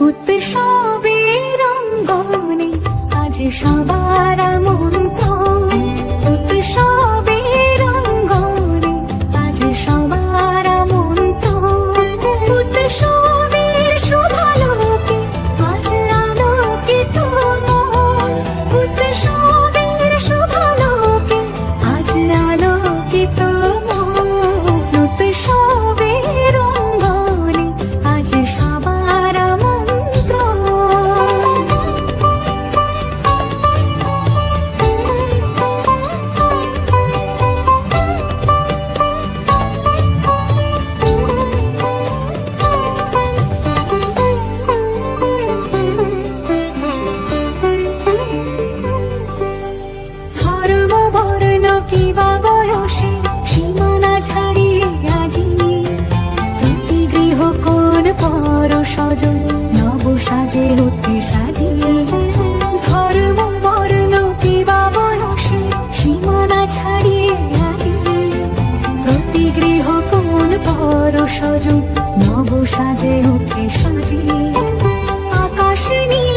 উৎসবের রঙ্গনে আজ সবার আমন্ত্রণ, উৎসবের রঙ্গনে আজ সবার আমন্ত্রণ। উৎসবের শুভালোকে আজ আলোকিত মন, উৎসবের শুভালোকে আজ আলোকিত মন। উৎসবের রঙ্গনে আজ সবার সাজে উঠে সাজিয়ে ধর্ম বর্ণ কিবা বয়সে সীমানা ছাড়িয়ে আজি প্রতি গৃহ কোন পর সজন নব সাজে উঠে সাজিয়ে আকাশ নীল